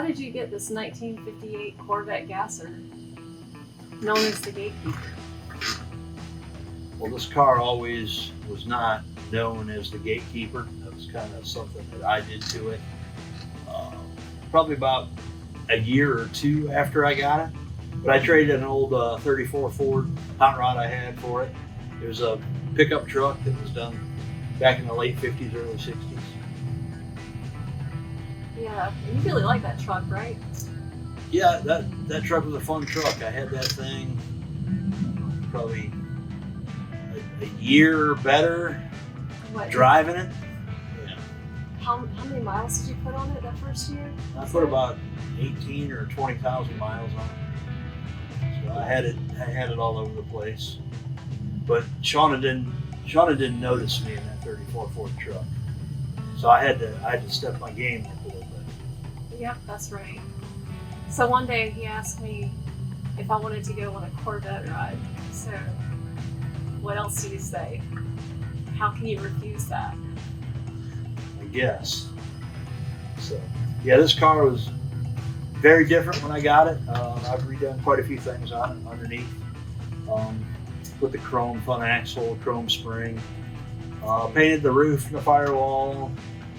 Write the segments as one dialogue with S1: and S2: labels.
S1: how did you get this 1958 Corvette Gasser, known as the Gate Keeper?
S2: Well, this car always was not known as the Gate Keeper. That was kind of something that I did to it. Probably about a year or two after I got it. But I traded an old 34 Ford hot rod I had for it. It was a pickup truck that was done back in the late 50s, early 60s.
S1: Yeah, you really like that truck, right?
S2: Yeah, that truck was a fun truck. I had that thing probably a year or better driving it. Yeah.
S1: How many miles did you put on it that first year?
S2: I put about 18 or 20,000 miles on it. So I had it all over the place. But Shauna didn't notice me in that 34 Ford truck. So I had to step my game up a little bit.
S1: Yep, that's right. So one day he asked me if I wanted to go on a Corvette ride. So what else do you say? How can you refuse that?
S2: I guess. So yeah, this car was very different when I got it. I've redone quite a few things on it underneath. Put the chrome front axle, chrome spring, painted the roof and the firewall.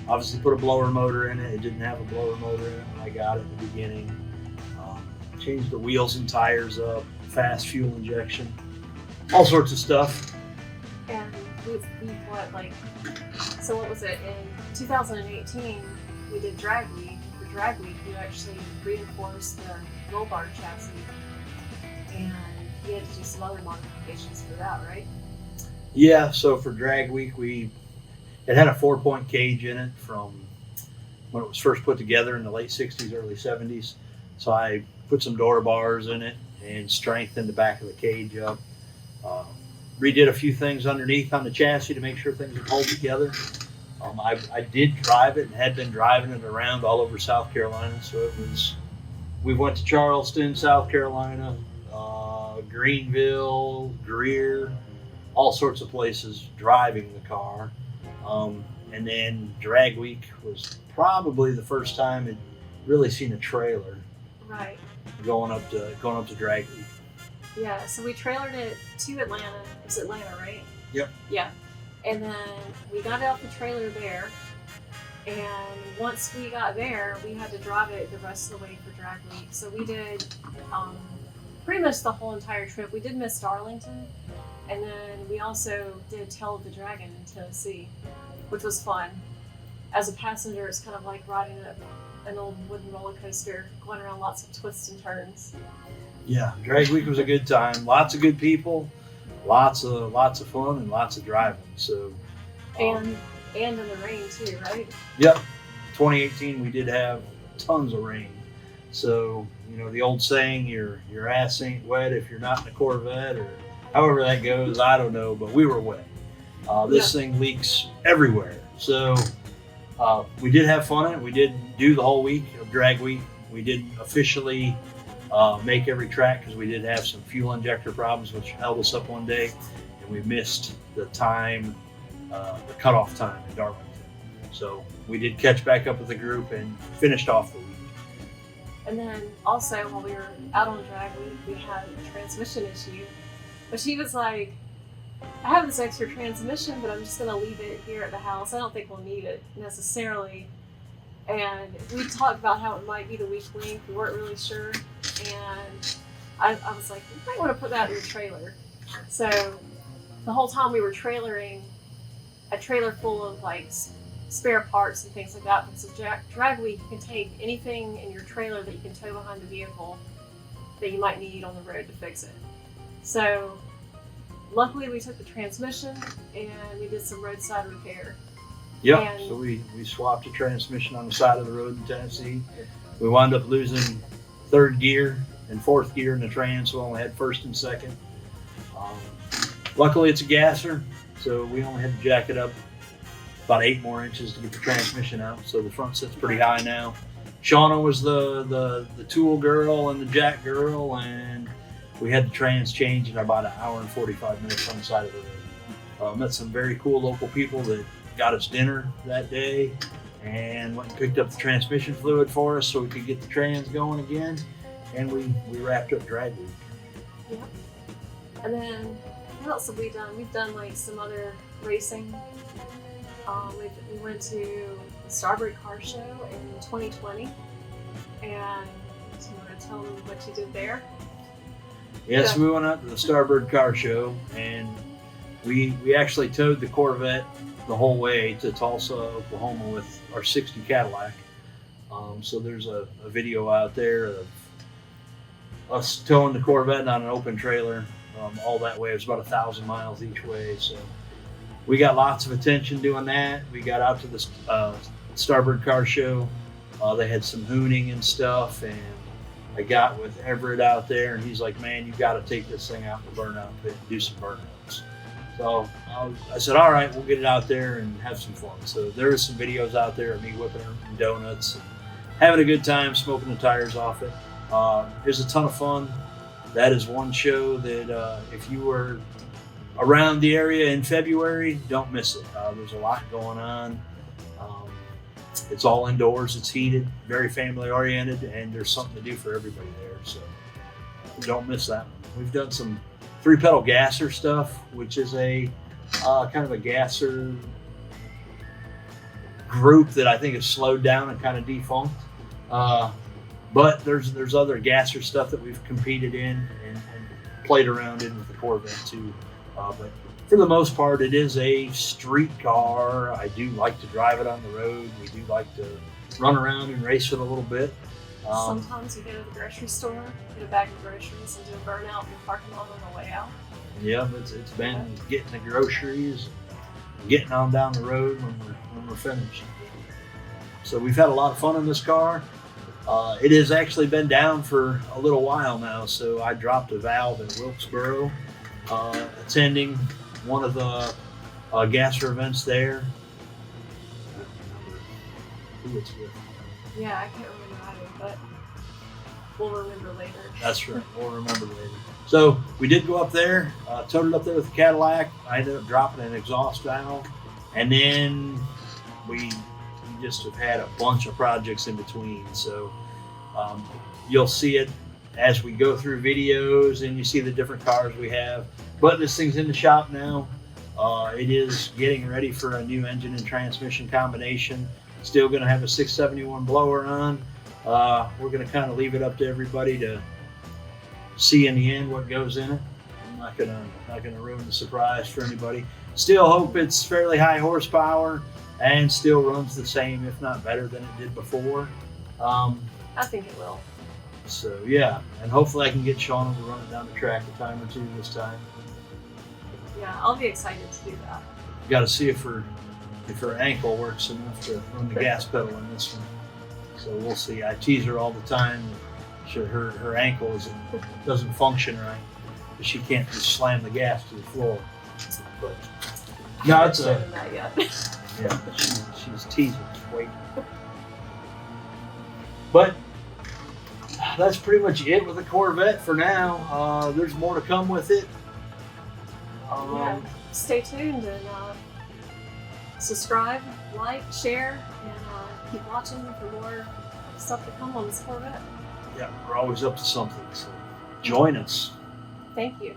S2: Obviously put a blower motor in it. It didn't have a blower motor in it when I got it in the beginning. Changed the wheels and tires up, fast fuel injection, all sorts of stuff.
S1: And we've so what was it? In 2018, we did Drag Week. For Drag Week, you actually reinforced the roll bar chassis, and you had to do some other modifications for that, right?
S2: Yeah, so for Drag Week, it had a 4-point cage in it from when it was first put together in the late 60s, early 70s. So I put some door bars in it and strengthened the back of the cage up. Redid a few things underneath on the chassis to make sure things would hold together. I did drive it and had been driving it around all over South Carolina. So we went to Charleston, South Carolina, Greenville, Greer, all sorts of places driving the car. And then Drag Week was probably the first time I'd really seen a trailer.
S1: Right.
S2: Going up to Drag Week.
S1: Yeah, so we trailered it to Atlanta. It was Atlanta, right?
S2: Yep.
S1: Yeah. And then we got out the trailer there. And once we got there, we had to drive it the rest of the way for Drag Week. So we did pretty much the whole entire trip. We did miss Darlington. And then we also did Tail of the Dragon in Tennessee, which was fun. As a passenger, it's kind of like riding an old wooden roller coaster, going around lots of twists and turns.
S2: Yeah, Drag Week was a good time. Lots of good people, lots of fun, and lots of driving. So,
S1: and in the rain too, right?
S2: Yep. 2018, we did have tons of rain. So the old saying, your ass ain't wet if you're not in a Corvette, or however that goes. I don't know, but we were wet. This thing leaks everywhere. So we did have fun in it. We did do the whole week of Drag Week. We did officially make every track because we did have some fuel injector problems, which held us up one day, and we missed the time, the cutoff time in Darlington. So we did catch back up with the group and finished off the week.
S1: And then also while we were out on Drag Week, we had a transmission issue. But she was like, I have this extra transmission, but I'm just going to leave it here at the house. I don't think we'll need it necessarily. And we talked about how it might be the weak link. We weren't really sure. And I was like, you might want to put that in your trailer. So the whole time we were trailering, a trailer full of like spare parts and things like that. Because of Drag Week, you can take anything in your trailer that you can tow behind the vehicle that you might need on the road to fix it. So luckily we took the transmission and we did some roadside repair.
S2: Yep, so we swapped a transmission on the side of the road in Tennessee. We wound up losing third gear and fourth gear in the trans, so we only had first and second. Luckily it's a gasser, so we only had to jack it up about 8 more inches to get the transmission out, so the front sits pretty high now. Shauna was the tool girl and the jack girl, and we had the trans change in about an hour and 45 minutes on the side of the road. Met some very cool local people that got us dinner that day, and went and picked up the transmission fluid for us so we could get the trans going again. And we wrapped up drag week.
S1: Yep. And then what else have we done? We've done like some other racing. We went to the Starbird Car Show in 2020, and you want to tell them what you did there?
S2: Yes,
S1: Yeah.
S2: we went out to the Starbird Car Show, and we actually towed the Corvette the whole way to Tulsa, Oklahoma with our 60 Cadillac. So there's a video out there of us towing the Corvette on an open trailer all that way. It was about 1,000 miles each way. So we got lots of attention doing that. We got out to the Starbird Car Show. They had some hooning and stuff, and I got with Everett out there, and he's like, "Man, you got to take this thing out in the burnout pit and do some burnouts." So I said, "All right, we'll get it out there and have some fun." So there was some videos out there of me whipping donuts and having a good time, smoking the tires off it. It was a ton of fun. That is one show that if you were around the area in February, don't miss it. There's a lot going on. It's all indoors, it's heated, very family oriented, and there's something to do for everybody there. So don't miss that one. We've done some 3-pedal gasser stuff, which is a kind of a gasser group that I think has slowed down and kind of defunct. But there's other gasser stuff that we've competed in and played around in with the Corvette too. But for the most part, it is a street car. I do like to drive it on the road. We do like to run around and race it a little bit.
S1: Sometimes you go to the grocery store, get a bag of groceries, and do a burnout in the parking lot on the way out.
S2: Yeah, it's been getting the groceries, and getting on down the road when we're finished. So we've had a lot of fun in this car. It has actually been down for a little while now, so I dropped a valve in Wilkesboro, attending one of the gasser events there. I don't remember who it's with.
S1: Yeah, I can't remember either, but we'll remember later.
S2: That's right, we'll remember later. So we did go up there, towed it up there with the Cadillac. I ended up dropping an exhaust valve, and then we just have had a bunch of projects in between. So you'll see it as we go through videos, and you see the different cars we have. But this thing's in the shop now. It is getting ready for a new engine and transmission combination. Still going to have a 671 blower on. We're going to kind of leave it up to everybody to see in the end what goes in it. I'm not gonna ruin the surprise for anybody. Still hope it's fairly high horsepower and still runs the same, if not better than it did before.
S1: I think it will.
S2: So yeah, and hopefully I can get Shauna to run it down the track a time or two this time.
S1: Yeah, I'll be excited to do that.
S2: Got to see if her ankle works enough to run the gas pedal in this one. So we'll see. I tease her all the time. Her ankle doesn't function right. She can't just slam the gas to the floor. But no, it's
S1: I haven't that yet.
S2: yeah. She's teasing. Wait. But that's pretty much it with the Corvette for now. There's more to come with it.
S1: Yeah, stay tuned and subscribe, like, share, and keep watching for more stuff to come on this Corvette.
S2: Yeah, we're always up to something. So join us.
S1: Thank you.